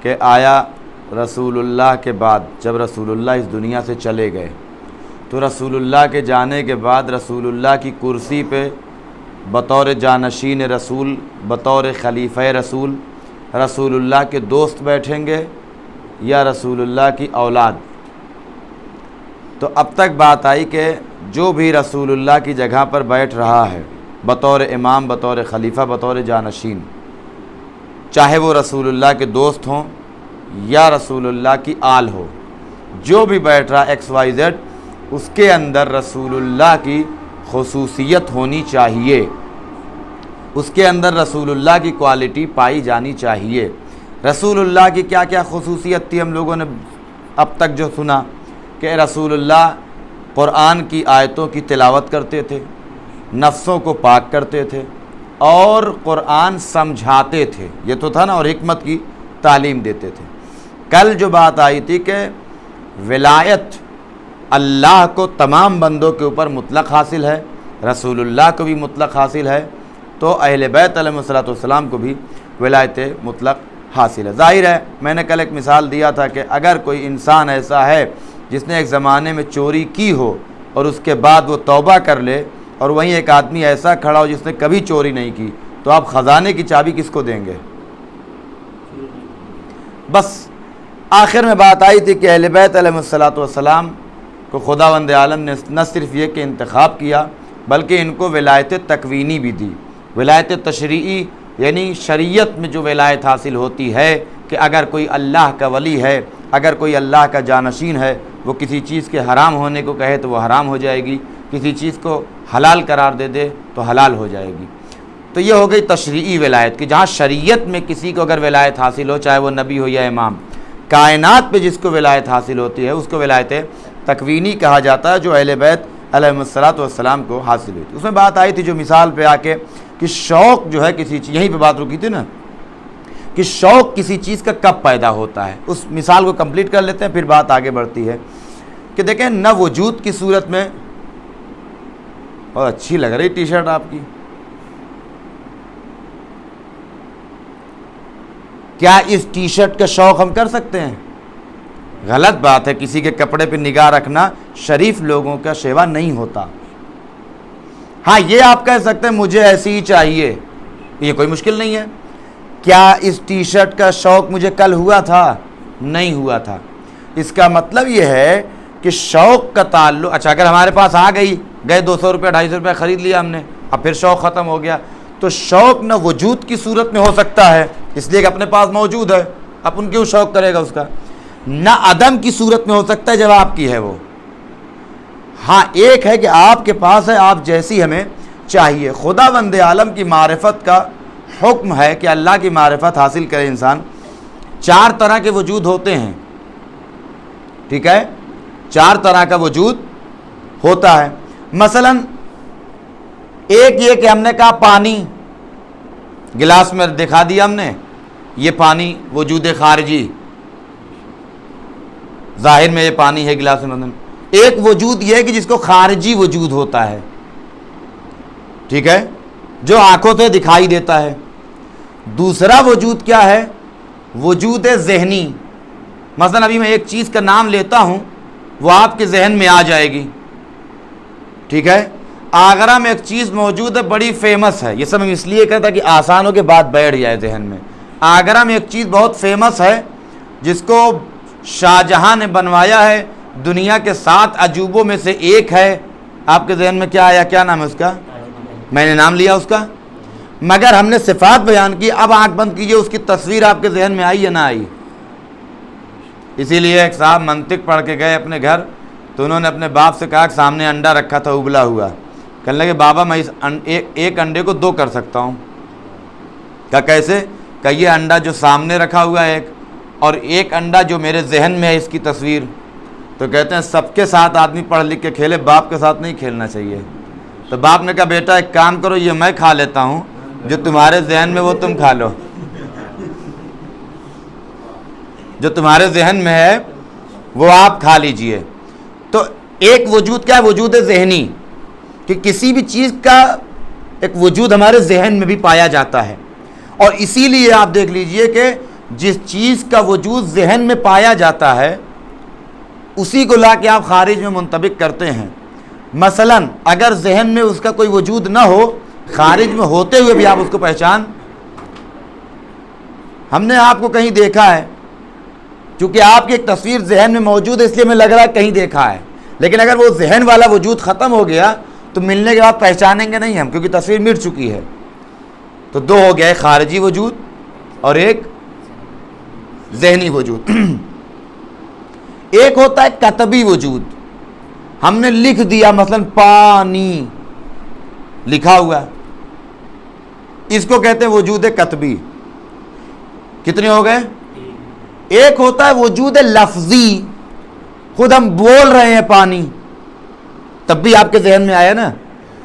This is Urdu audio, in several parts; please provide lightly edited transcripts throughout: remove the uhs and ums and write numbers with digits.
کہ آیا رسول اللہ کے بعد جب رسول اللہ اس دنیا سے چلے گئے تو رسول اللہ کے جانے کے بعد رسول اللہ کی کرسی پہ بطور جانشین رسول، بطور خلیفہ رسول، رسول اللہ کے دوست بیٹھیں گے یا رسول اللہ کی اولاد؟ تو اب تک بات آئی کہ جو بھی رسول اللہ کی جگہ پر بیٹھ رہا ہے بطور امام، بطور خلیفہ، بطور جانشین، چاہے وہ رسول اللہ کے دوست ہوں یا رسول اللہ کی آل ہو، جو بھی بیٹھ رہا ایکس وائی زیڈ، اس کے اندر رسول اللہ کی خصوصیت ہونی چاہیے، اس کے اندر رسول اللہ کی کوالٹی پائی جانی چاہیے۔ رسول اللہ کی کیا کیا خصوصیت تھی ہم لوگوں نے اب تک جو سنا کہ رسول اللہ قرآن کی آیتوں کی تلاوت کرتے تھے، نفسوں کو پاک کرتے تھے اور قرآن سمجھاتے تھے، یہ تو تھا نا، اور حکمت کی تعلیم دیتے تھے۔ کل جو بات آئی تھی کہ ولایت اللہ کو تمام بندوں کے اوپر مطلق حاصل ہے، رسول اللہ کو بھی مطلق حاصل ہے، تو اہل بیت علیہ الصلوۃ والسلام کو بھی ولایت مطلق حاصل ہے۔ ظاہر ہے، میں نے کل ایک مثال دیا تھا کہ اگر کوئی انسان ایسا ہے جس نے ایک زمانے میں چوری کی ہو اور اس کے بعد وہ توبہ کر لے، اور وہیں ایک آدمی ایسا کھڑا ہو جس نے کبھی چوری نہیں کی، تو آپ خزانے کی چابی کس کو دیں گے؟ بس آخر میں بات آئی تھی کہ اہل بیت علیہ الصلوۃ والسلام کو خداوند عالم نے نہ صرف یہ کہ انتخاب کیا بلکہ ان کو ولایت تکوینی بھی دی۔ ولایت تشریعی یعنی شریعت میں جو ولایت حاصل ہوتی ہے کہ اگر کوئی اللہ کا ولی ہے، اگر کوئی اللہ کا جانشین ہے، وہ کسی چیز کے حرام ہونے کو کہے تو وہ حرام ہو جائے گی، کسی چیز کو حلال قرار دے دے تو حلال ہو جائے گی۔ تو یہ ہو گئی تشریعی ولایت کہ جہاں شریعت میں کسی کو اگر ولایت حاصل ہو، چاہے وہ نبی ہو یا امام، کائنات پہ جس کو ولایت حاصل ہوتی ہے اس کو ولایت تکوینی کہا جاتا ہے، جو اہل بیت علیہ الصلوۃ والسلام کو حاصل ہوئی تھی۔ اس میں بات آئی تھی جو مثال پہ آ کے کہ شوق جو ہے کسی چیز، یہیں پہ بات رکی تھی نا کہ شوق کسی چیز کا کب پیدا ہوتا ہے، اس مثال کو کمپلیٹ کر لیتے ہیں پھر بات آگے بڑھتی ہے کہ دیکھیں نہ وجود کی صورت میں، اور اچھی لگ رہی ٹی شرٹ آپ کی، کیا اس ٹی شرٹ کا شوق ہم کر سکتے ہیں؟ غلط بات ہے، کسی کے کپڑے پہ نگاہ رکھنا شریف لوگوں کا شیوا نہیں ہوتا۔ ہاں یہ آپ کہہ سکتے ہیں مجھے ایسی ہی چاہیے، یہ کوئی مشکل نہیں ہے۔ کیا اس ٹی شرٹ کا شوق مجھے کل ہوا تھا؟ نہیں ہوا تھا۔ اس کا مطلب یہ ہے کہ شوق کا تعلق، اچھا اگر ہمارے پاس آ گئی، گئے 200 روپے 250 روپے خرید لیا ہم نے، اب پھر شوق ختم ہو گیا، تو شوق نہ وجود کی صورت میں ہو سکتا ہے اس لیے کہ اپنے پاس موجود ہے، اپن کیوں شوق کرے گا اس کا، نہ عدم کی صورت میں ہو سکتا ہے جب آپ کی ہے وہ۔ ہاں ایک ہے کہ آپ کے پاس ہے، آپ جیسی ہمیں چاہیے۔ خداوند عالم کی معرفت کا حکم ہے کہ اللہ کی معرفت حاصل کرے انسان۔ 4 طرح کے وجود ہوتے ہیں، ٹھیک ہے، 4 طرح کا وجود ہوتا ہے۔ مثلا ایک یہ کہ ہم نے کہا پانی، گلاس میں دکھا دیا ہم نے، یہ پانی وجود خارجی، ظاہر میں یہ پانی ہے گلاس میں۔ ایک وجود یہ ہے کہ جس کو خارجی وجود ہوتا ہے، ٹھیک ہے، جو آنکھوں سے دکھائی دیتا ہے۔ دوسرا وجود کیا ہے؟ وجود ذہنی۔ مثلا ابھی میں ایک چیز کا نام لیتا ہوں، وہ آپ کے ذہن میں آ جائے گی، ٹھیک ہے۔ آگرہ میں ایک چیز موجود ہے، بڑی فیمس ہے، یہ سب ہم اس لیے کہتا ہے کہ آسان ہو کے بات بیٹھ جائے ذہن میں۔ آگرہ میں ایک چیز بہت فیمس ہے جس کو شاہ جہاں نے بنوایا ہے، دنیا کے 7 عجوبوں میں سے ایک ہے۔ آپ کے ذہن میں کیا آیا؟ کیا نام ہے اس کا؟ میں نے نام لیا اس کا، مگر ہم نے صفات بیان کی۔ اب آنکھ بند کیجئے، اس کی تصویر آپ کے ذہن میں آئی یا نہ آئی؟ اسی لیے ایک صاحب منطق پڑھ کے گئے اپنے گھر، تو انہوں نے اپنے باپ سے کہا کہ سامنے انڈا رکھا تھا ابلا ہوا، کہنے لگے بابا میں اس ایک انڈے کو 2 کر سکتا ہوں۔ کہا کیسے؟ کہ یہ انڈا جو سامنے رکھا ہوا ہے ایک، اور ایک انڈا جو میرے ذہن میں ہے اس کی تصویر۔ تو کہتے ہیں سب کے ساتھ آدمی پڑھ لکھ کے کھیلے، باپ کے ساتھ نہیں کھیلنا چاہیے۔ تو باپ نے کہا بیٹا ایک کام کرو، یہ میں کھا لیتا ہوں، جو تمہارے ذہن میں وہ تم کھا لو، جو تمہارے ذہن میں ہے وہ آپ کھا لیجئے۔ تو ایک وجود کیا ہے؟ وجود ذہنی، کہ کسی بھی چیز کا ایک وجود ہمارے ذہن میں بھی پایا جاتا ہے۔ اور اسی لیے آپ دیکھ لیجئے کہ جس چیز کا وجود ذہن میں پایا جاتا ہے اسی کو لا کے آپ خارج میں منطبق کرتے ہیں۔ مثلا اگر ذہن میں اس کا کوئی وجود نہ ہو، خارج میں ہوتے ہوئے بھی آپ اس کو پہچان، ہم نے آپ کو کہیں دیکھا ہے، چونکہ آپ کی ایک تصویر ذہن میں موجود ہے اس لیے میں لگ رہا ہے کہیں دیکھا ہے، لیکن اگر وہ ذہن والا وجود ختم ہو گیا تو ملنے کے بعد پہچانیں گے نہیں ہم، کیونکہ تصویر مٹ چکی ہے۔ تو دو ہو گیا، ایک خارجی وجود اور ایک ذہنی وجود۔ ایک ہوتا ہے کتبی وجود، ہم نے لکھ دیا، مثلا پانی لکھا ہوا ہے، اس کو کہتے ہیں وجود کتبی۔ کتنے ہو گئے؟ ایک ہوتا ہے وجود لفظی، خود ہم بول رہے ہیں پانی، تب بھی آپ کے ذہن میں آیا نا،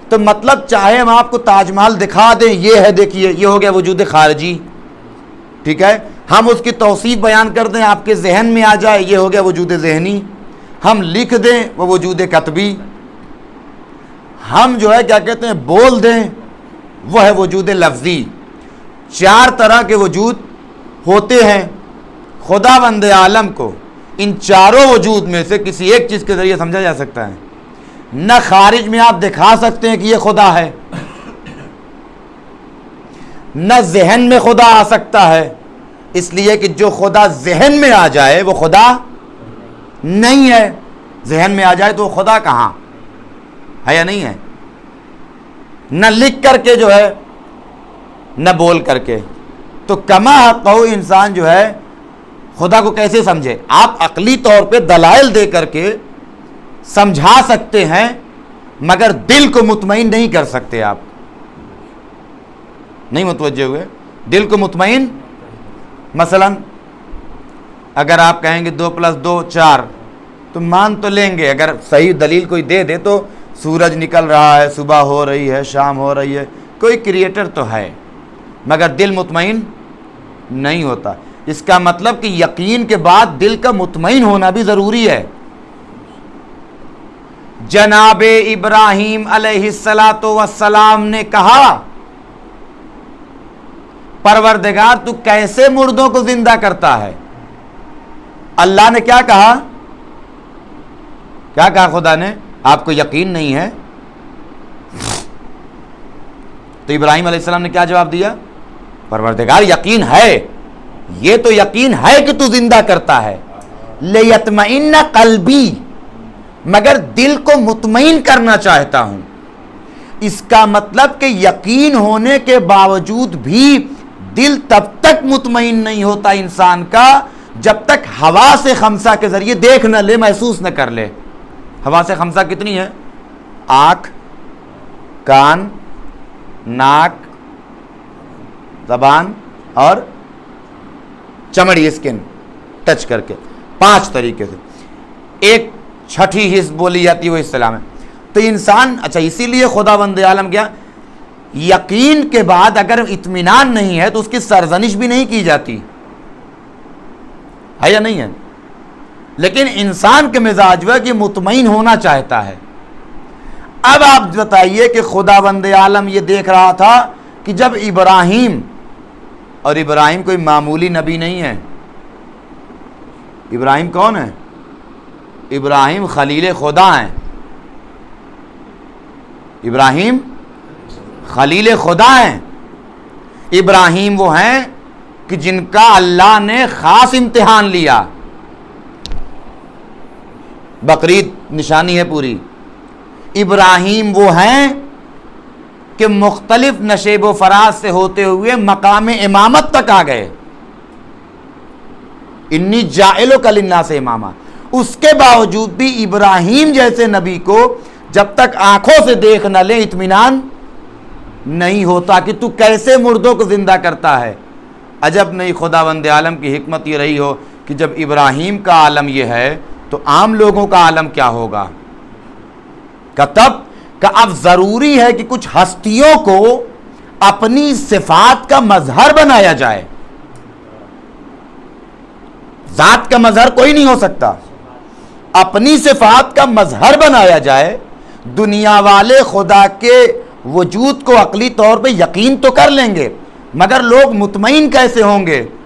تو مطلب چاہے ہم آپ کو تاج محل دکھا دیں، یہ ہے دیکھیے، یہ ہو گیا وجود خارجی، ٹھیک ہے۔ ہم اس کی توصیف بیان کر دیں، آپ کے ذہن میں آ جائے، یہ ہو گیا وجود ذہنی۔ ہم لکھ دیں، وہ وجود کتبی۔ ہم جو ہے کیا کہتے ہیں، بول دیں، وہ ہے وجود لفظی۔ چار طرح کے وجود ہوتے ہیں۔ خدا بند عالم کو ان چاروں وجود میں سے کسی ایک چیز کے ذریعے سمجھا جا سکتا ہے۔ نہ خارج میں آپ دکھا سکتے ہیں کہ یہ خدا ہے، نہ ذہن میں خدا آ سکتا ہے، اس لیے کہ جو خدا ذہن میں آ جائے وہ خدا نہیں ہے۔ ذہن میں آ جائے تو وہ خدا کہاں ہے یا نہیں ہے؟ نہ لکھ کر کے جو ہے، نہ بول کر کے۔ تو کما حقہ انسان جو ہے خدا کو کیسے سمجھے؟ آپ عقلی طور پہ دلائل دے کر کے سمجھا سکتے ہیں، مگر دل کو مطمئن نہیں کر سکتے۔ آپ نہیں متوجہ ہوئے؟ دل کو مطمئن، مثلا اگر آپ کہیں گے 2+2 4 تو مان تو لیں گے، اگر صحیح دلیل کوئی دے دے تو سورج نکل رہا ہے، صبح ہو رہی ہے، شام ہو رہی ہے، کوئی کریٹر تو ہے، مگر دل مطمئن نہیں ہوتا۔ اس کا مطلب کہ یقین کے بعد دل کا مطمئن ہونا بھی ضروری ہے۔ جناب ابراہیم علیہ السلام نے کہا، پروردگار تو کیسے مردوں کو زندہ کرتا ہے؟ اللہ نے کیا کہا؟ کیا کہا خدا نے؟ آپ کو یقین نہیں ہے؟ تو ابراہیم علیہ السلام نے کیا جواب دیا؟ پروردگار یقین ہے، یہ تو یقین ہے کہ تو زندہ کرتا ہے، لیطمئن قلبی، مگر دل کو مطمئن کرنا چاہتا ہوں۔ اس کا مطلب کہ یقین ہونے کے باوجود بھی دل تب تک مطمئن نہیں ہوتا انسان کا جب تک حواس خمسہ کے ذریعے دیکھ نہ لے، محسوس نہ کر لے۔ حواس خمسہ کتنی ہے؟ آنکھ، کان، ناک، زبان اور چمڑی، اسکن، ٹچ کر کے 5 طریقے سے۔ ایک چھٹی حص بولی جاتی ہے وہ اسلام ہے۔ تو انسان، اچھا اسی لیے خدا بند عالم کیا، یقین کے بعد اگر اطمینان نہیں ہے تو اس کی سرزنش بھی نہیں کی جاتی ہے یا نہیں ہے؟ لیکن انسان کے مزاج وہ کہ مطمئن ہونا چاہتا ہے۔ اب آپ بتائیے کہ خدا بند عالم یہ دیکھ رہا تھا کہ جب ابراہیم، اور ابراہیم کوئی معمولی نبی نہیں ہے، ابراہیم کون ہے؟ ابراہیم خلیل خدا ہیں۔ ابراہیم خلیل خدا ہیں۔ ابراہیم وہ ہیں کہ جن کا اللہ نے خاص امتحان لیا۔ بقرعید نشانی ہے پوری۔ ابراہیم وہ ہیں کہ مختلف نشیب و فراز سے ہوتے ہوئے مقام امامت تک آ گئے۔ انی جاعلک للناس اماما۔ اس کے باوجود بھی ابراہیم جیسے نبی کو جب تک آنکھوں سے دیکھ نہ لے اطمینان نہیں ہوتا کہ تو کیسے مردوں کو زندہ کرتا ہے۔ عجب نہیں خدا بند عالم کی حکمت یہ رہی ہو کہ جب ابراہیم کا عالم یہ ہے تو عام لوگوں کا عالم کیا ہوگا؟ کہ تب کہ اب ضروری ہے کہ کچھ ہستیوں کو اپنی صفات کا مظہر بنایا جائے۔ ذات کا مظہر کوئی نہیں ہو سکتا، اپنی صفات کا مظہر بنایا جائے۔ دنیا والے خدا کے وجود کو عقلی طور پہ یقین تو کر لیں گے، مگر لوگ مطمئن کیسے ہوں گے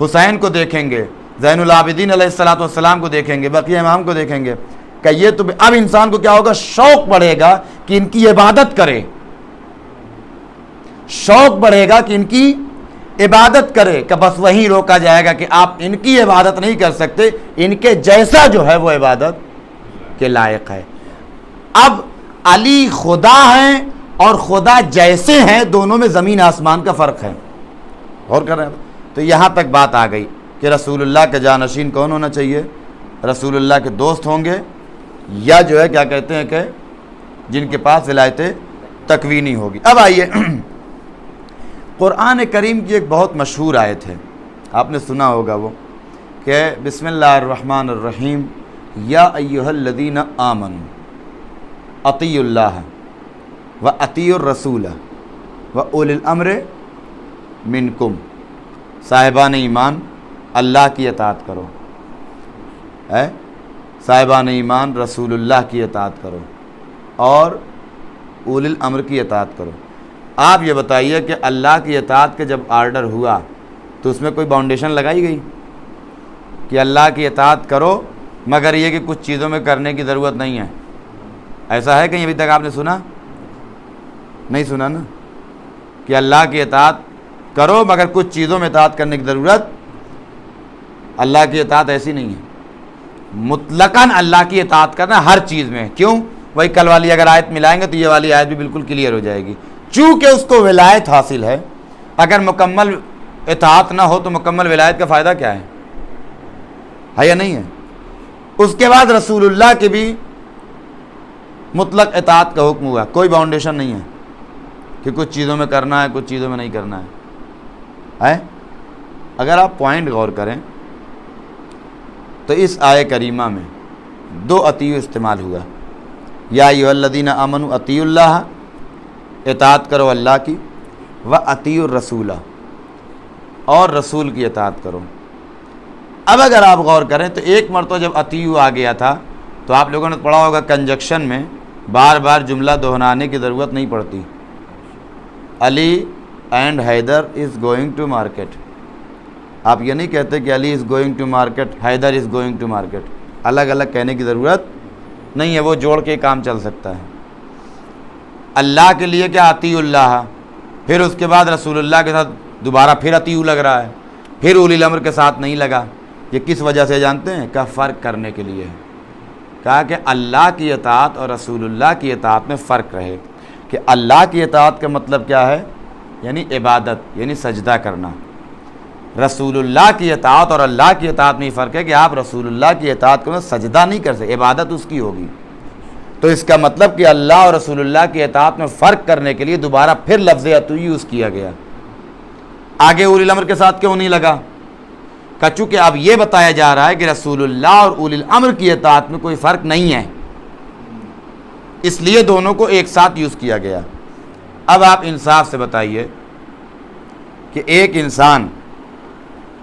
حسین کو دیکھیں گے، زین العابدین علیہ الصلوۃ والسلام کو دیکھیں گے، بقیہ امام کو دیکھیں گے کہ یہ تو اب انسان کو کیا ہوگا، شوق بڑھے گا کہ ان کی عبادت کرے، شوق بڑھے گا کہ ان کی عبادت کرے، کہ بس وہیں روکا جائے گا کہ آپ ان کی عبادت نہیں کر سکتے، ان کے جیسا جو ہے وہ عبادت کے لائق ہے۔ اب علی خدا ہیں اور خدا جیسے ہیں، دونوں میں زمین آسمان کا فرق ہے، غور کر رہے ہیں؟ تو یہاں تک بات آ گئی کہ رسول اللہ کے جانشین کون ہونا چاہیے، رسول اللہ کے دوست ہوں گے، یا جو ہے کیا کہتے ہیں کہ جن کے پاس ولایت تکوینی ہوگی۔ اب آئیے، قرآن کریم کی ایک بہت مشہور آیت ہے، آپ نے سنا ہوگا وہ، کہ بسم اللہ الرحمن الرحیم، یا ایھا الذین آمنوا اطیعوا اللہ و اطیعوا الرسول و اولی الامر منکم، صاحبان ایمان اللہ کی اطاعت کرو، صاحبان ایمان رسول اللہ کی اطاعت کرو اور اولی الامر کی اطاعت کرو۔ آپ یہ بتائیے کہ اللہ کی اطاعت کے جب آرڈر ہوا تو اس میں کوئی باؤنڈیشن لگائی گئی کہ اللہ کی اطاعت کرو مگر یہ کہ کچھ چیزوں میں کرنے کی ضرورت نہیں ہے؟ ایسا ہے کہیں ابھی تک آپ نے سنا؟ نہیں سنا نا، کہ اللہ کی اطاعت کرو مگر کچھ چیزوں میں اطاعت کرنے کی ضرورت، اللہ کی اطاعت ایسی نہیں ہے، مطلقاً اللہ کی اطاعت کرنا ہر چیز میں۔ کیوں؟ وہی کل والی اگر آیت ملائیں گے تو یہ والی آیت بھی بالکل کلیئر ہو جائے گی، چونکہ اس کو ولایت حاصل ہے۔ اگر مکمل اطاعت نہ ہو تو مکمل ولایت کا فائدہ کیا ہے یا نہیں ہے؟ اس کے بعد رسول اللہ کے بھی مطلق اطاعت کا حکم ہوا، کوئی باؤنڈیشن نہیں ہے کہ کچھ چیزوں میں کرنا ہے کچھ چیزوں میں نہیں کرنا ہے۔ اگر آپ پوائنٹ غور کریں تو اس آیہ کریمہ میں دو اطیعوا استعمال ہوا، یا ایھا الذین آمنوا اطیعوا اللہ، اطاعت کرو اللہ کی، و اطیعوا الرسول، اور رسول کی اطاعت کرو۔ اب اگر آپ غور کریں تو ایک مرتبہ جب اطیعوا آ گیا تھا تو آپ لوگوں نے پڑھا ہوگا کنجکشن میں بار بار جملہ دہرانے کی ضرورت نہیں پڑتی، Ali and Haider is going to market, آپ یہ نہیں کہتے کہ Ali is going to market, Haider is going to market, الگ الگ کہنے کی ضرورت نہیں ہے، وہ جوڑ کے کام چل سکتا ہے۔ اللہ کے لیے کیا اطیعوا اللہ، پھر اس کے بعد رسول اللہ کے ساتھ دوبارہ پھر اطیعوا لگ رہا ہے، پھر اولی الامر کے ساتھ نہیں لگا۔ یہ کس وجہ سے جانتے ہیں؟ کہ فرق کرنے کے لیے ہے، کہا کہ اللہ کی اطاعت اور رسول اللہ کی اطاعت میں فرق رہے، کہ اللہ کی اطاعت کا مطلب کیا ہے، یعنی عبادت، یعنی سجدہ کرنا۔ رسول اللہ کی اطاعت اور اللہ کی اطاعت میں یہ فرق ہے کہ آپ رسول اللہ کی اطاعت کرو، سجدہ نہیں کر سکتے، عبادت اس کی ہوگی۔ تو اس کا مطلب کہ اللہ اور رسول اللہ کی اطاعت میں فرق کرنے کے لیے دوبارہ پھر لفظ اطیعوا یوز کیا گیا۔ آگے اولی الامر کے ساتھ کیوں نہیں لگا؟ کہ چونکہ اب یہ بتایا جا رہا ہے کہ رسول اللہ اور اولی الامر کی اطاعت میں کوئی فرق نہیں ہے، اس لیے دونوں کو ایک ساتھ یوز کیا گیا۔ اب آپ انصاف سے بتائیے کہ ایک انسان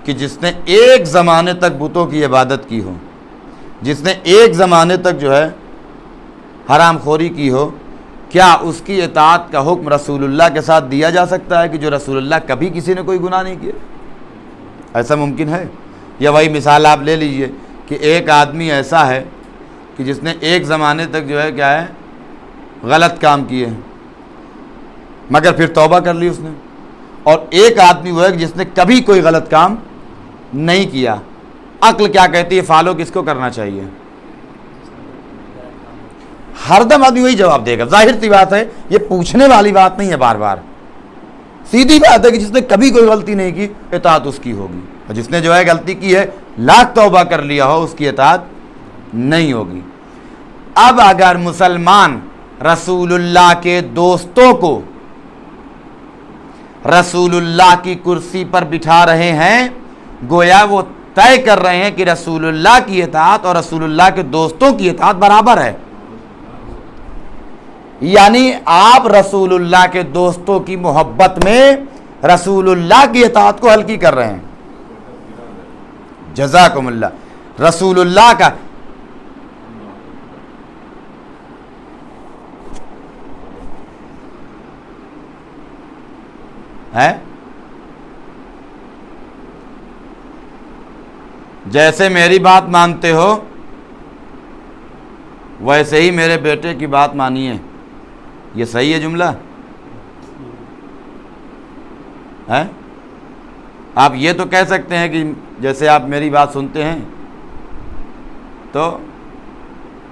کہ جس نے ایک زمانے تک بتوں کی عبادت کی ہو، جس نے ایک زمانے تک جو ہے حرام خوری کی ہو، کیا اس کی اطاعت کا حکم رسول اللہ کے ساتھ دیا جا سکتا ہے کہ جو رسول اللہ کبھی کسی نے کوئی گناہ نہیں کیا؟ ایسا ممکن ہے؟ یا وہی مثال آپ لے لیجئے کہ ایک آدمی ایسا ہے کہ جس نے ایک زمانے تک جو ہے کیا ہے غلط کام کیے مگر پھر توبہ کر لی اس نے، اور ایک آدمی وہ ہے کہ جس نے کبھی کوئی غلط کام نہیں کیا۔ عقل کیا کہتی ہے، فالو کس کو کرنا چاہیے؟ ہر دم آدمی وہی جواب دے گا، ظاہر سی بات ہے، یہ پوچھنے والی بات نہیں ہے، بار بار سیدھی بات ہے کہ جس نے کبھی کوئی غلطی نہیں کی اطاعت اس کی ہوگی، اور جس نے جو ہے غلطی کی ہے لاکھ توبہ کر لیا ہو اس کی اطاعت نہیں ہوگی۔ اب اگر مسلمان رسول اللہ کے دوستوں کو رسول اللہ کی کرسی پر بٹھا رہے ہیں، گویا وہ طے کر رہے ہیں کہ رسول اللہ کی اطاعت اور رسول اللہ کے دوستوں کی اطاعت برابر ہے، یعنی آپ رسول اللہ کے دوستوں کی محبت میں رسول اللہ کی اطاعت کو ہلکی کر رہے ہیں۔ جزاکم اللہ۔ رسول اللہ کا ہے جیسے میری بات مانتے ہو ویسے ہی میرے بیٹے کی بات مانیے. یہ صحیح ہے جملہ ہے؟ آپ یہ تو کہہ سکتے ہیں کہ جیسے آپ میری بات سنتے ہیں تو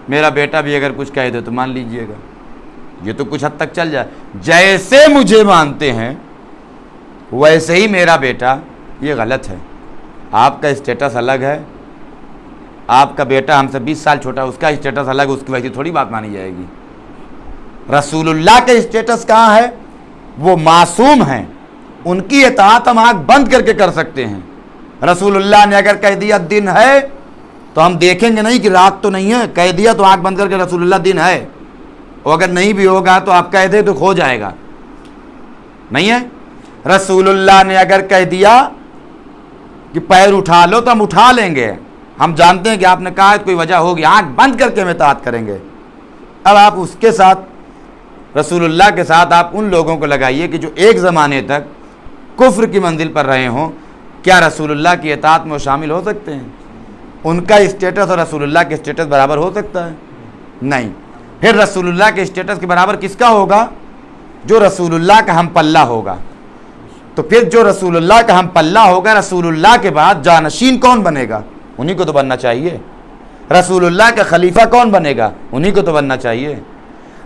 میرا بیٹا بھی اگر کچھ کہہ دے تو مان لیجئے گا. یہ تو کچھ حد تک چل جائے. جیسے مجھے مانتے ہیں ویسے ہی میرا بیٹا، یہ غلط ہے. آپ کا اسٹیٹس الگ ہے. آپ کا بیٹا ہم سے 20 سال چھوٹا، اس کا اسٹیٹس الگ، اس کی وجہ سے تھوڑی بات مانی جائے گی. رسول اللہ کا اسٹیٹس کہاں ہے؟ وہ معصوم ہیں، ان کی اطاعت ہم آنکھ بند کر کے کر سکتے ہیں. رسول اللہ نے اگر کہہ دیا دن ہے تو ہم دیکھیں گے نہیں کہ رات تو نہیں ہے، کہہ دیا تو آنکھ بند کر کے رسول اللہ دن ہے. اور اگر نہیں بھی ہوگا تو آپ کہہ دیں تو کھو جائے گا. نہیں ہے؟ رسول اللہ نے اگر کہہ دیا کہ پیر اٹھا لو تو ہم اٹھا لیں گے. ہم جانتے ہیں کہ آپ نے کہا ہے کوئی وجہ ہوگی، آنکھ بند کر کے ہم اطاعت کریں گے. اب آپ اس کے ساتھ، رسول اللہ کے ساتھ آپ ان لوگوں کو لگائیے کہ جو ایک زمانے تک کفر کی منزل پر رہے ہوں، کیا رسول اللہ کی اطاعت میں وہ شامل ہو سکتے ہیں؟ ان کا اسٹیٹس اور رسول اللہ کے اسٹیٹس برابر ہو سکتا ہے؟ نہیں. پھر رسول اللہ کے اسٹیٹس کے برابر کس کا ہوگا؟ جو رسول اللہ کا ہم پلہ ہوگا. تو پھر جو رسول اللہ کا ہم پلہ ہوگا، رسول اللہ کے بعد جانشین کون بنے گا؟ انہی کو تو بننا چاہیے. رسول اللہ کا خلیفہ کون بنے گا؟ انہی کو تو بننا چاہیے.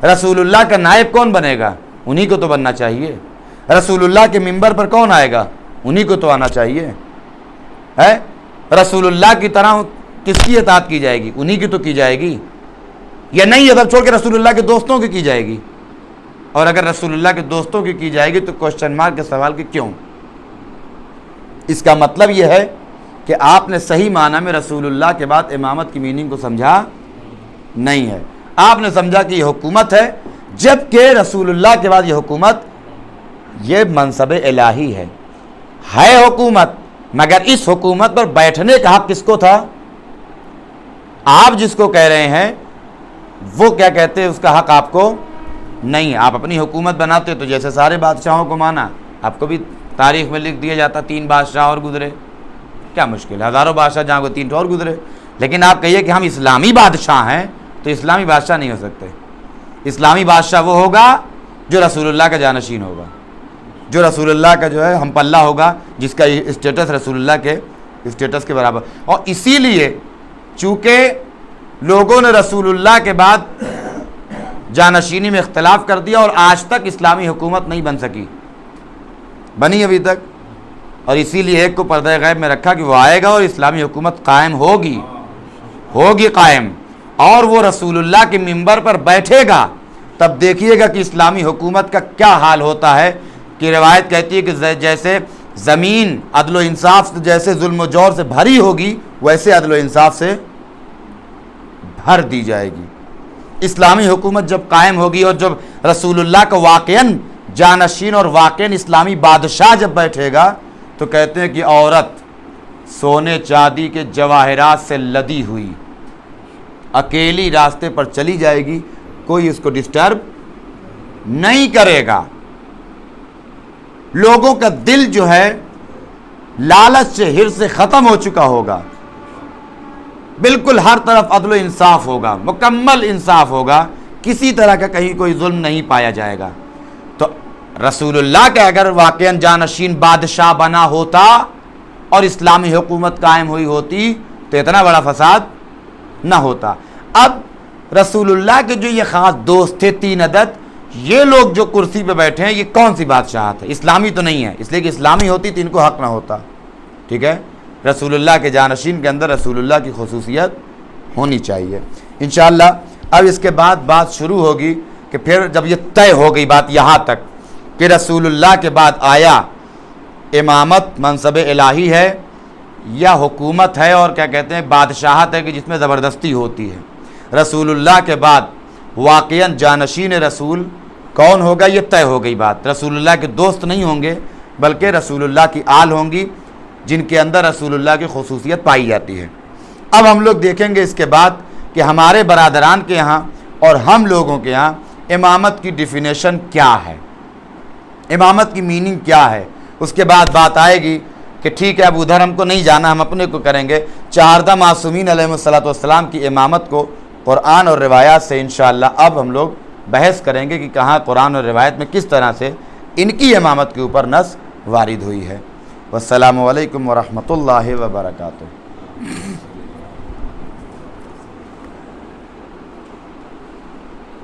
رسول اللہ کا نائب کون بنے گا؟ انہی کو تو بننا چاہیے. رسول اللہ کے منبر پر کون آئے گا؟ انہی کو تو آنا چاہیے. ہے رسول اللہ کی طرح کس کی اطاعت کی جائے گی؟ انہی کی تو کی جائے گی. یا نہیں ادب چھوڑ کے رسول اللہ کے دوستوں کی جائے گی؟ اور اگر رسول اللہ کے دوستوں کی جائے گی تو کوشچن مارک کے سوال کہ کیوں؟ اس کا مطلب یہ ہے کہ آپ نے صحیح معنی میں رسول اللہ کے بعد امامت کی میننگ کو سمجھا نہیں ہے. آپ نے سمجھا کہ یہ حکومت ہے، جبکہ رسول اللہ کے بعد یہ حکومت، یہ منصب الہی ہے حکومت. مگر اس حکومت پر بیٹھنے کا حق کس کو تھا؟ آپ جس کو کہہ رہے ہیں وہ کیا کہتے ہیں اس کا حق آپ کو نہیں. آپ اپنی حکومت بناتے تو جیسے سارے بادشاہوں کو مانا، آپ کو بھی تاریخ میں لکھ دیا جاتا 3 بادشاہ اور گزرے. کیا مشکل ہے؟ ہزاروں بادشاہ جہاں کو 3 اور گزرے. لیکن آپ کہیے کہ ہم اسلامی بادشاہ ہیں تو اسلامی بادشاہ نہیں ہو سکتے. اسلامی بادشاہ وہ ہوگا جو رسول اللہ کا جانشین ہوگا، جو رسول اللہ کا جو ہے ہم پلہ ہوگا، جس کا اسٹیٹس رسول اللہ کے اسٹیٹس کے برابر. اور اسی لیے چونکہ لوگوں نے رسول اللہ کے بعد جانشینی میں اختلاف کر دیا اور آج تک اسلامی حکومت نہیں بن سکی، بنی ابھی تک. اور اسی لیے ایک کو پردہ غیب میں رکھا کہ وہ آئے گا اور اسلامی حکومت قائم ہوگی قائم، اور وہ رسول اللہ کے منبر پر بیٹھے گا. تب دیکھیے گا کہ اسلامی حکومت کا کیا حال ہوتا ہے. کہ روایت کہتی ہے کہ جیسے زمین عدل و انصاف سے، جیسے ظلم و جور سے بھری ہوگی، ویسے عدل و انصاف سے بھر دی جائے گی. اسلامی حکومت جب قائم ہوگی اور جب رسول اللہ کا واقعاً جانشین اور واقعاً اسلامی بادشاہ جب بیٹھے گا تو کہتے ہیں کہ عورت سونے چاندی کے جواہرات سے لدی ہوئی اکیلی راستے پر چلی جائے گی، کوئی اس کو ڈسٹرب نہیں کرے گا. لوگوں کا دل جو ہے لالچ سے، حرص سے ختم ہو چکا ہوگا. بالکل ہر طرف عدل و انصاف ہوگا، مکمل انصاف ہوگا، کسی طرح کا کہیں کوئی ظلم نہیں پایا جائے گا. تو رسول اللہ کا اگر واقعاً جانشین بادشاہ بنا ہوتا اور اسلامی حکومت قائم ہوئی ہوتی تو اتنا بڑا فساد نہ ہوتا. اب رسول اللہ کے جو یہ خاص دوست تھے 3 عدد، یہ لوگ جو کرسی پہ بیٹھے ہیں، یہ کون سی بادشاہت ہے؟ اسلامی تو نہیں ہے، اس لیے کہ اسلامی ہوتی تو ان کو حق نہ ہوتا. ٹھیک ہے، رسول اللہ کے جانشین کے اندر رسول اللہ کی خصوصیت ہونی چاہیے. انشاءاللہ اب اس کے بعد بات شروع ہوگی کہ پھر جب یہ طے ہو گئی بات یہاں تک کہ رسول اللہ کے بعد آیا امامت منصب الہی ہے یا حکومت ہے اور کیا کہتے ہیں بادشاہت ہے کہ جس میں زبردستی ہوتی ہے. رسول اللہ کے بعد واقعاً جانشین رسول کون ہوگا یہ طے ہو گئی بات. رسول اللہ کے دوست نہیں ہوں گے بلکہ رسول اللہ کی آل ہوں گی جن کے اندر رسول اللہ کی خصوصیت پائی جاتی ہے. اب ہم لوگ دیکھیں گے اس کے بعد کہ ہمارے برادران کے یہاں اور ہم لوگوں کے یہاں امامت کی ڈیفینیشن کیا ہے، امامت کی میننگ کیا ہے. اس کے بعد بات آئے گی کہ ٹھیک ہے اب ادھر ہم کو نہیں جانا، ہم اپنے کو کریں گے۔ 14 معصومین علیہم الصلاۃ کی امامت کو قرآن اور روایات سے انشاءاللہ اب ہم لوگ بحث کریں گے کہ کہاں قرآن اور روایت میں کس طرح سے ان کی امامت کے اوپر نص وارد ہوئی ہے۔ والسلام علیکم ورحمۃ اللہ وبرکاتہ۔